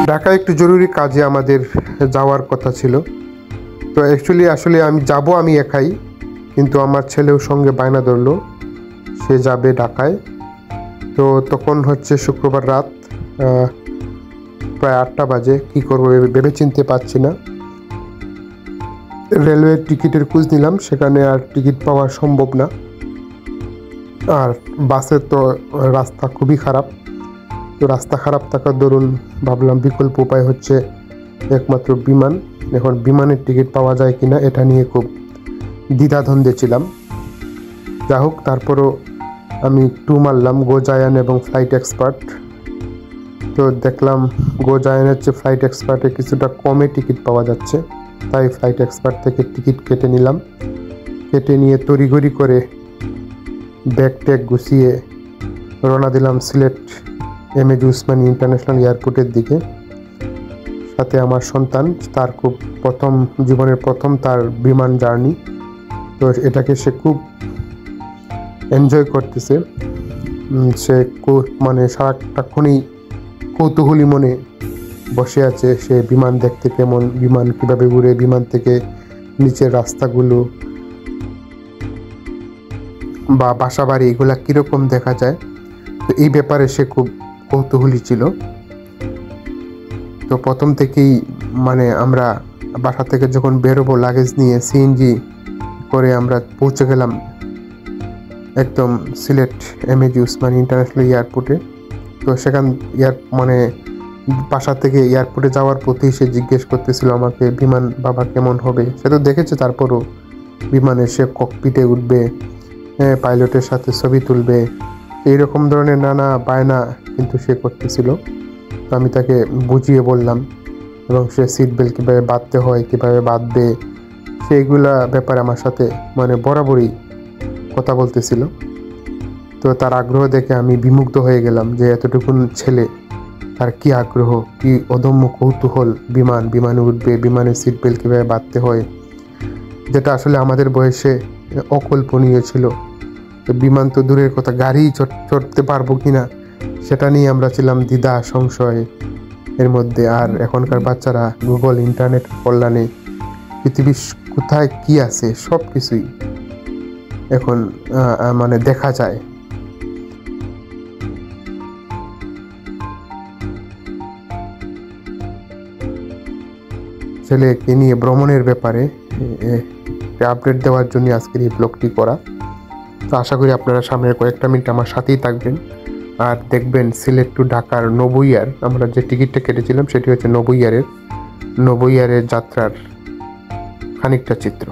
ঢাকায় একটু জরুরি কাজে আমাদের যাওয়ার কথা ছিল। তো আসলে আমি যাব, আমি একাই, কিন্তু আমার ছেলেও সঙ্গে বায়না ধরলো সে যাবে ঢাকায়। তো তখন হচ্ছে শুক্রবার রাত, প্রায় 8টা বাজে। কী করবো ভেবে চিনতে পারছি না। রেলওয়ের টিকিটের খোঁজ নিলাম, সেখানে আর টিকিট পাওয়া সম্ভব না। আর বাসের তো রাস্তা খুবই খারাপ। তো রাস্তা খারাপ থাকার দরুন ভাবলাম বিকল্প উপায় হচ্ছে একমাত্র বিমান। এখন বিমানের টিকিট পাওয়া যায় কিনা এটা নিয়ে খুব দ্বিধাদ্বন্দ্বে ছিলাম। যা হোক, তারপরও আমি মারলাম গোজায়ান এবং ফ্লাইট এক্সপার্ট। তো দেখলাম গোজায়ানের চেয়ে ফ্লাইট এক্সপার্টে কিছুটা কমে টিকিট পাওয়া যাচ্ছে, তাই ফ্লাইট এক্সপার্ট থেকে টিকিট কেটে নিলাম। কেটে নিয়ে তড়িঘড়ি করে ব্যাগ ট্যাগ গুছিয়ে রওনা দিলাম সিলেট এমএ উসমানী ইন্টারন্যাশনাল এয়ারপোর্টের দিকে। সাথে আমার সন্তান, তার খুব জীবনের প্রথম তার বিমান জার্নি। তো এটাকে সে খুব এনজয় করতেছে। সে সারাক্ষণই কৌতূহলী মনে বসে আছে। সে বিমান দেখতে কেমন, বিমান কিভাবে উড়ে, বিমান থেকে নিচের রাস্তাগুলো বা বাসাবাড়ি এগুলা কীরকম দেখা যায়, তো এই ব্যাপারে সে খুব কৌতূহলী ছিল। তো প্রথম থেকেই আমরা বাসা থেকে যখন বেরোবো লাগেজ নিয়ে সিএনজি করে আমরা পৌঁছে গেলাম একদম সিলেট এমএ উসমানী ইন্টারন্যাশনাল এয়ারপোর্টে। তো সেখান বাসা থেকে এয়ারপোর্টে যাওয়ার পথেই সে জিজ্ঞেস করতেছিল আমাকে বিমান বাবা কেমন হবে। সে তো দেখেছে, তারপরও বিমানে সে ককপিটে উঠবে, পাইলটের সাথে ছবি তুলবে, এইরকম ধরনের নানা বায়না কিন্তু সে করতেছিল। তো আমি তাকে বুঝিয়ে বললাম, এবং সে সিট বেল্ট কীভাবে বাঁধতে হয়, কীভাবে বাঁধবে, সেইগুলা ব্যাপারে আমার সাথে বরাবরই কথা বলতেছিল। তো তার আগ্রহ দেখে আমি বিমুগ্ধ হয়ে গেলাম যে এতটুকুন ছেলে, তার কি আগ্রহ, কি অদম্য কৌতূহল, বিমানে উঠবে, বিমানের সিট বেল্ট কীভাবে বাঁধতে হয়, যেটা আসলে আমাদের বয়সে অকল্পনীয় ছিল। তো বিমান তো দূরের কথা, গাড়ি চড়তে পারবো কিনা সেটা নিয়ে আমরা ছিলাম দ্বিধা সংশয় এর মধ্যে। আর এখনকার বাচ্চারা গুগল ইন্টারনেট কল্যাণে পৃথিবীর কোথায় কি আছে সব কিছুই এখন দেখা যায়। ছেলেকে নিয়ে ভ্রমণের ব্যাপারে আপডেট দেওয়ার জন্য আজকের এই ব্লগটি করা। তো আশা করি আপনারা সামনের কয়েকটা মিনিট আমার সাথেই থাকবেন আর দেখবেন সিলেট টু ঢাকার নবইয়ার, আমরা যে টিকিটটা কেটেছিলাম সেটি হচ্ছে নবইয়ারের যাত্রার খানিকটা চিত্র।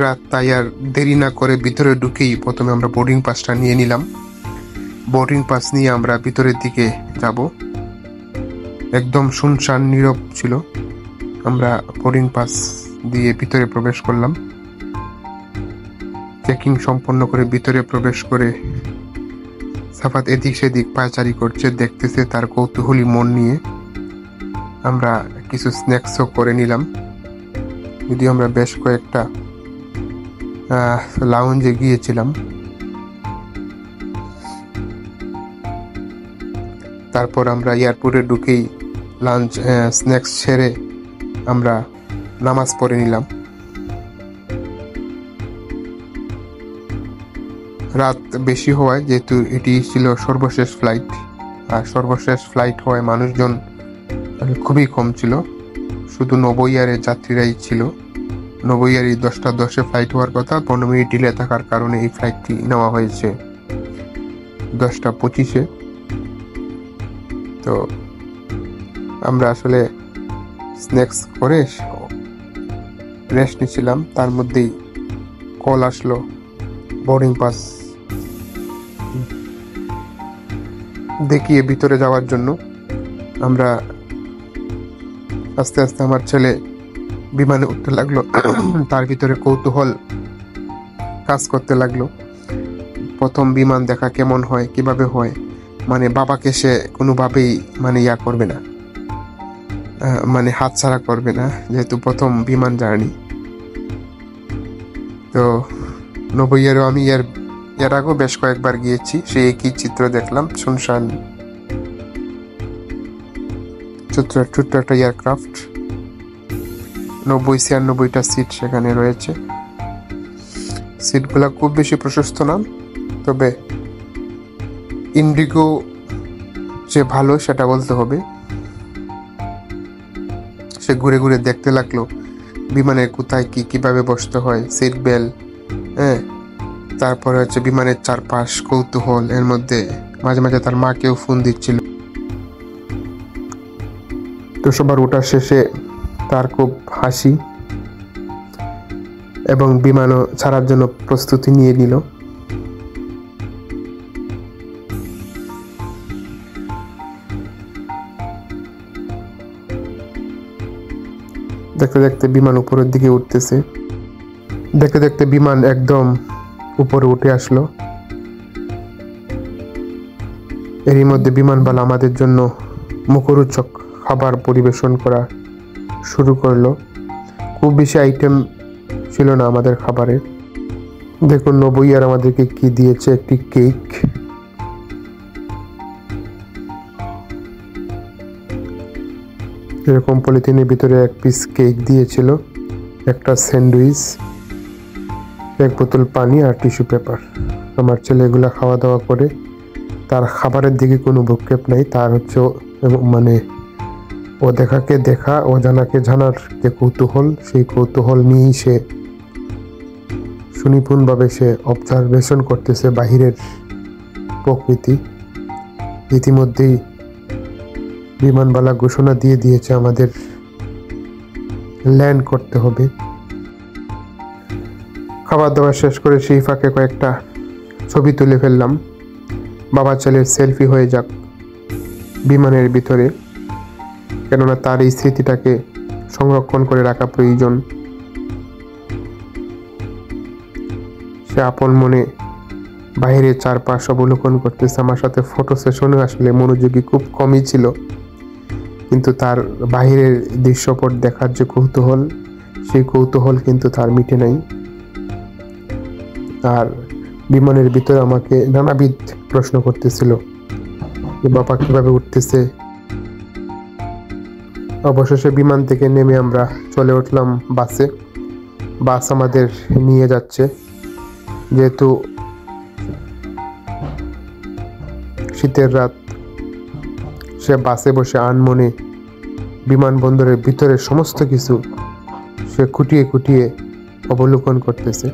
রাত, তাই আর দেরি না করে ভিতরে ঢুকেই প্রথমে আমরা বোর্ডিং পাসটা নিয়ে নিলাম। বোর্ডিং পাস নিয়ে আমরা ভিতরের দিকে যাব। একদম শুনশান নীরব ছিল। আমরা বোর্ডিং পাস দিয়ে ভিতরে প্রবেশ করলাম। চেকিং সম্পন্ন করে ভিতরে প্রবেশ করে সাফাত এদিক সেদিক পায়চারি করছে, দেখতেছে তার কৌতূহলী মন নিয়ে। আমরা কিছু স্ন্যাক্সও করে নিলাম, যদিও আমরা বেশ কয়েকটা লাউঞ্জে গিয়েছিলাম। তারপর আমরা এয়ারপোর্টে ঢুকেই স্ন্যাক্স ছেড়ে আমরা নামাজ পড়ে নিলাম। রাত বেশি হওয়ায়, যেহেতু এটি ছিল সর্বশেষ ফ্লাইট, আর সর্বশেষ ফ্লাইট হওয়ায় মানুষজন খুবই কম ছিল, শুধু নবইয়ারের যাত্রীরাই ছিল। নবইয়ারই 10টা 10-এ ফ্লাইট হওয়ার কথা, 15 মিনিট ডিলে থাকার কারণে এই ফ্লাইটটি নেওয়া হয়েছে 10টা 25-এ। তো আমরা আসলে স্ন্যাক্স করে রেস্ট নিচ্ছিলাম, তার মধ্যেই কল আসলো বোর্ডিং পাস দেখিয়ে ভিতরে যাওয়ার জন্য। আমরা আস্তে আস্তে আমার ছেলে বিমানে উঠতে লাগলো, তার ভিতরে কৌতূহল কাজ করতে লাগলো। প্রথম বিমান দেখা কেমন হয়, কিভাবে হয়, বাবাকে সে কোনোভাবেই করবে না, হাতছাড়া করবে না, যেহেতু প্রথম বিমান জার্নি। তো নবইয়ারও আমি এর আগেও বেশ কয়েকবার গিয়েছি, সেই একই চিত্র দেখলাম, শুনশান ছোট্ট ছোট্ট একটা এয়ারক্রাফট, 90-96টা সিট সেখানে রয়েছে। সিটগুলা খুব বেশি প্রশস্ত না, তবে ইন্ডিগো যে ভালো সেটা বলতে হবে। সে ঘুরে ঘুরে দেখতে লাগলো বিমানের কোথায় কিভাবে বসতে হয়, সিট বেল্ট, হ্যাঁ, তারপরে হচ্ছে বিমানের চারপাশ কৌতূহল। এর মধ্যে মাঝে মাঝে তার মাকেও ফোন দিচ্ছিল। তো সবার ওঠার শেষে তার খুব হাসি এবং বিমানও ছাড়ার জন্য প্রস্তুতি নিয়ে নিল। দেখতে দেখতে বিমান উপরের দিকে উঠতেছে। দেখতে দেখতে বিমান একদম উপরে উঠে আসলো। এরই মধ্যে বিমানবালা আমাদের জন্য মুখরোচক খাবার পরিবেশন করা শুরু করলো। খুব বেশি আইটেম ছিল না আমাদের খাবারে। দেখুন নবী আর আমাদেরকে কি দিয়েছে, একটি কেক, এরকম পলিথিনের ভিতরে এক পিস কেক দিয়েছিল, একটা স্যান্ডউইচ, এক বোতল পানি আর টিস্যু পেপার। আমার ছেলে এগুলা খাওয়া দাওয়া করে, তার খাবারের দিকে কোনো ভ্রুক্ষেপ নাই। তার হচ্ছে মানে ও দেখাকে দেখা, ও জানাকে জানার যে কৌতূহল, সেই কৌতূহল নিয়েই সে সুনিপুণভাবে সে অবজারভেশন করতেছে বাহিরের প্রকৃতি। ইতিমধ্যেই বিমানবালা ঘোষণা দিয়ে দিয়েছে আমাদের ল্যান্ড করতে হবে। খাবার দাবার শেষ করে সেই ফাঁকে কয়েকটা ছবি তুলে ফেললাম। বাবা ছেলের সেলফি হয়ে যাক বিমানের ভিতরে, কেননা তার এই স্মৃতিটাকে সংরক্ষণ করে রাখা প্রয়োজন। সে আপন মনে বাইরের চারপাশ অবলোকন করতেছে। আমার সাথে ফটো সেশনে আসলে মনোযোগী খুব কমই ছিল, কিন্তু তার বাহিরের দৃশ্যপট দেখার যে কৌতূহল, সেই কৌতূহল কিন্তু তার মিটে নাই। আর বিমানের ভিতরে আমাকে নানাবিধ প্রশ্ন করতেছিল যে বাবা কিভাবে উঠতেছে। অবশেষে বিমান থেকে নেমে আমরা চলে উঠলাম বাসে। বাস আমাদের নিয়ে যাচ্ছে। যেহেতু শীতের রাত, সে বাসে বসে আনমনে বিমানবন্দরের ভিতরে সমস্ত কিছু সে খুঁটিয়ে খুঁটিয়ে অবলোকন করতেছে।